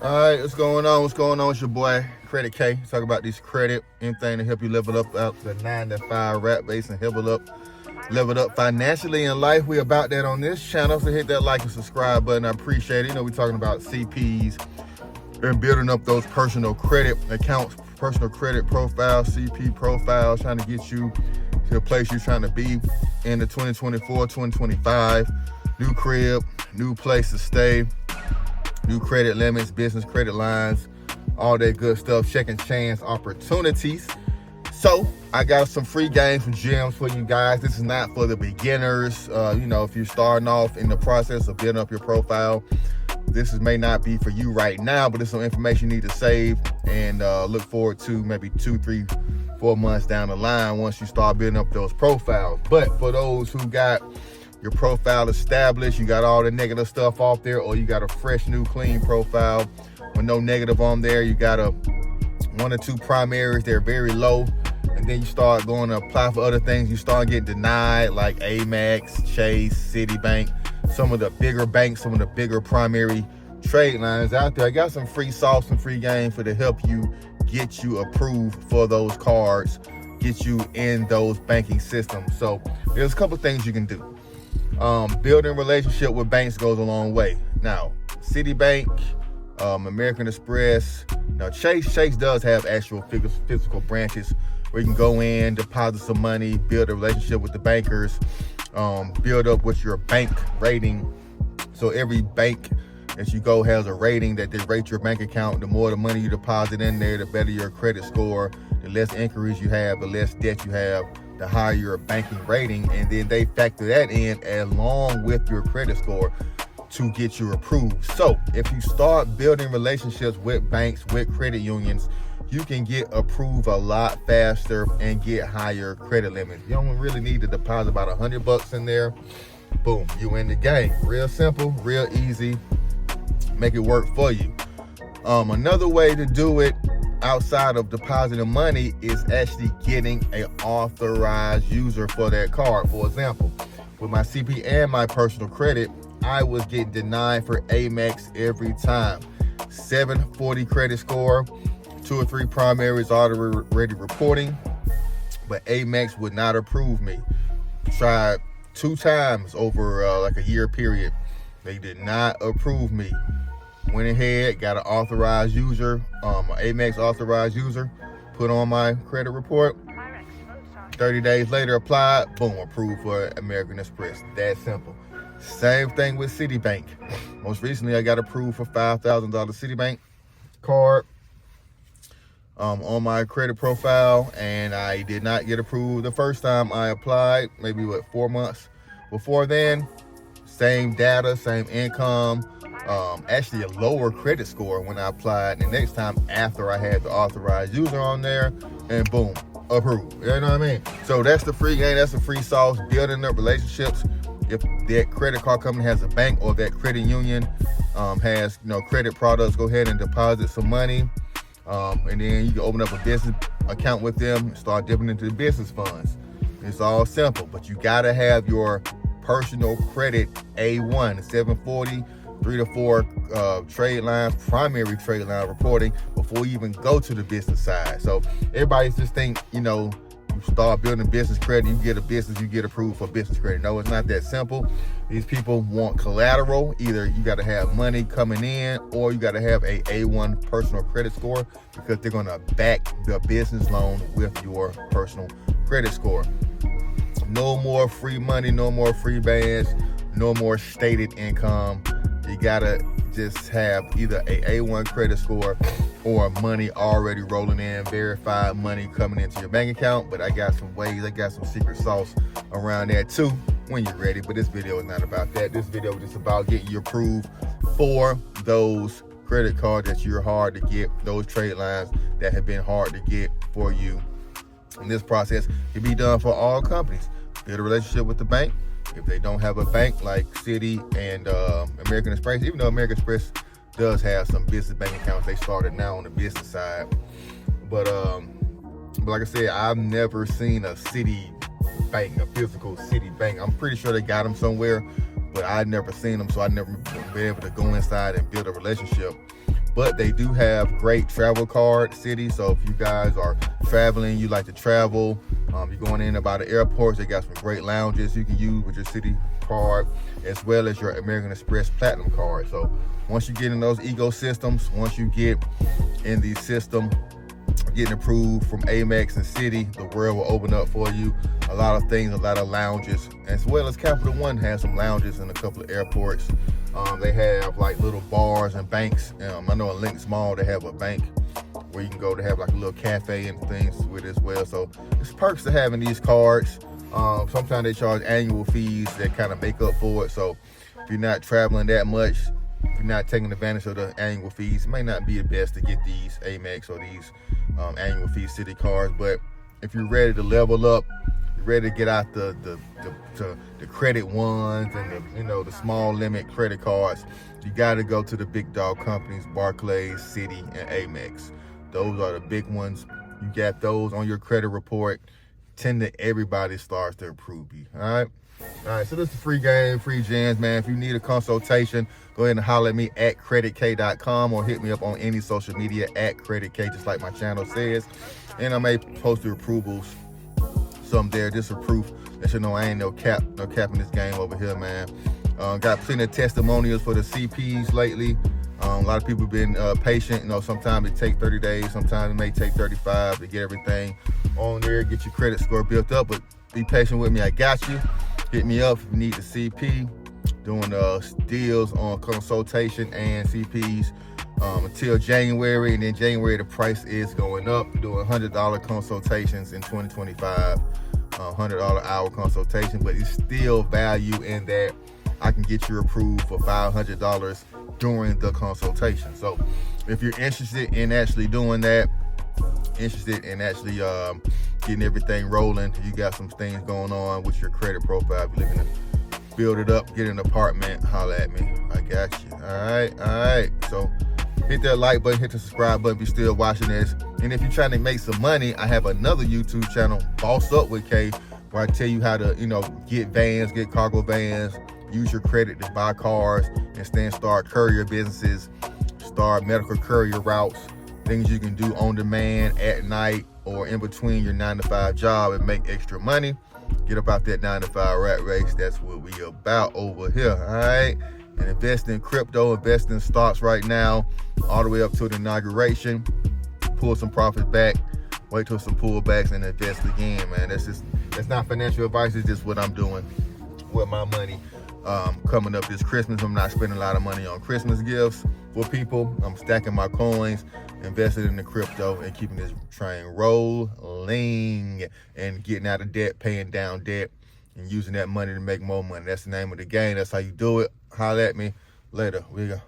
All right, what's going on? What's going on? It's your boy Credit K. Talk about this credit, anything to help you level up out the 9-to-5 rat base and level up financially in life. We about that on this channel, so hit that like and subscribe button. I appreciate it. You know, we're talking about CPs and building up those personal credit accounts, personal credit profiles, CP profiles, trying to get you to the place you're trying to be in the 2024, 2025. New crib, new place to stay, new credit limits, business credit lines, all that good stuff, second chance opportunities. So I got some free games and gems for you guys. This is not for the beginners. You know, if you're starting off in the process of building up your profile, this may not be for you right now, but it's some information you need to save and look forward to maybe 2, 3, 4 months down the line once you start building up those profiles. But for those who got your profile established, you got all the negative stuff off there, or you got a fresh, new, clean profile with no negative on there, you got a 1 or 2 primaries, they're very low, and then you start going to apply for other things, you start getting denied, like Amex, Chase, Citibank, some of the bigger banks, some of the bigger primary trade lines out there. I got some free sauce and free games to help you get you approved for those cards, get you in those banking systems. So there's a couple things you can do. Building relationship with banks goes a long way. Now, Citibank, American Express, now Chase does have actual physical branches where you can go in, deposit some money, build a relationship with the bankers, build up with your bank rating. So every bank that you go has a rating that they rate your bank account. The more the money you deposit in there, the better your credit score. The less inquiries you have, the less debt you have, the higher your banking rating, and then they factor that in along with your credit score to get you approved. So if you start building relationships with banks, with credit unions, you can get approved a lot faster and get higher credit limits. You don't really need to deposit about $100 in there. Boom, you in the game. Real simple, real easy. Make it work for you. Another way to do it outside of depositing money is actually getting an authorized user for that card. For example, with my CPN, my personal credit, I was getting denied for Amex every time. 740 credit score, 2 or 3 primaries already reporting, but Amex would not approve me. Tried 2 times over like a year period. They did not approve me. Went ahead, got an authorized user, Amex authorized user, put on my credit report. 30 days later, applied, boom, approved for American Express. That simple. Same thing with Citibank. Most recently, I got approved for $5,000 Citibank card on my credit profile, and I did not get approved the first time I applied, maybe 4 months before then. Same data, same income, actually a lower credit score when I applied the next time after I had the authorized user on there, and boom, approved. You know what I mean? So that's the free game, that's the free sauce, building up relationships. If that credit card company has a bank, or that credit union has credit products, go ahead and deposit some money, and then you can open up a business account with them and start dipping into the business funds. It's all simple, but you gotta have your personal credit A1, 740, 3 to 4 trade lines, primary trade line reporting before you even go to the business side. So everybody just think, you start building business credit, you get a business, you get approved for business credit. No, it's not that simple. These people want collateral. Either you got to have money coming in, or you got to have a A1 personal credit score, because they're going to back the business loan with your personal credit score. No more free money, no more free bands, no more stated income. You gotta just have either a A1 credit score or money already rolling in, verified money coming into your bank account. But I got some ways, I got some secret sauce around that too when you're ready. But this video is not about that. This video is just about getting you approved for those credit cards that you're hard to get, those trade lines that have been hard to get for you. And this process can be done for all companies. Build a relationship with the bank. If they don't have a bank like Citi and American Express, even though American Express does have some business bank accounts, they started now on the business side. But like I said, I've never seen a Citi bank, a physical Citi bank. I'm pretty sure they got them somewhere, but I've never seen them, so I've never been able to go inside and build a relationship but they do have great travel card cities. So if you guys are traveling, you like to travel, you're going in about the airports, they got some great lounges you can use with your city card, as well as your American Express Platinum card. So once you get in those ecosystems, once you get in the system, getting approved from Amex and City, the world will open up for you. A lot of things, a lot of lounges, as well as Capital One has some lounges in a couple of airports. They have like little bars and banks. I know in Links Mall they have a bank where you can go to have like a little cafe and things with it as well. So it's perks to having these cards. Sometimes they charge annual fees that kind of make up for it. So if you're not traveling that much, if you're not taking advantage of the annual fees, it may not be the best to get these Amex or these annual fee city cards. But if you're ready to level up, you're ready to get out the credit ones and the small limit credit cards, you got to go to the big dog companies, Barclays, Citi, and Amex. Those are the big ones. You got those on your credit report. Tend to everybody starts to approve you. All right, so this is a free game, free gems, man. If you need a consultation, go ahead and holler at me at creditkay.com or hit me up on any social media at creditkay, just like my channel says. And I may post the approvals, some there, just for proof that you know I ain't no cap in this game over here, man. Got plenty of testimonials for the CPs lately. A lot of people have been patient. You know, sometimes it takes 30 days, sometimes it may take 35 to get everything on there, get your credit score built up. But be patient with me, I got you. Hit me up if you need the CP. Doing deals on consultation and CPs until January, and then January the price is going up. Doing $100 consultations in 2025, $100 hour consultation, but it's still value in that I can get you approved for $500 during the consultation. So if you're interested in actually doing that, interested in actually getting everything rolling, you got some things going on with your credit profile, if you're looking to build it up, get an apartment, holla at me. I got you. All right. So hit that like button, hit the subscribe button if you're still watching this. And if you're trying to make some money, I have another YouTube channel, Boss Up with K, where I tell you how to, get vans, get cargo vans, use your credit to buy cars, and then start courier businesses, start medical courier routes, things you can do on demand at night or in between your 9-to-5 job and make extra money. Get up out that 9-to-5 rat race. That's what we about over here, all right? And invest in crypto, invest in stocks right now, all the way up to the inauguration. Pull some profits back, wait till some pullbacks, and invest again, man. That's not financial advice. It's just what I'm doing with my money. Coming up this Christmas, I'm not spending a lot of money on Christmas gifts for people. I'm stacking my coins, invested in the crypto, and keeping this train rolling and getting out of debt, paying down debt, and using that money to make more money. That's the name of the game. That's how you do it. Holler at me later. We go.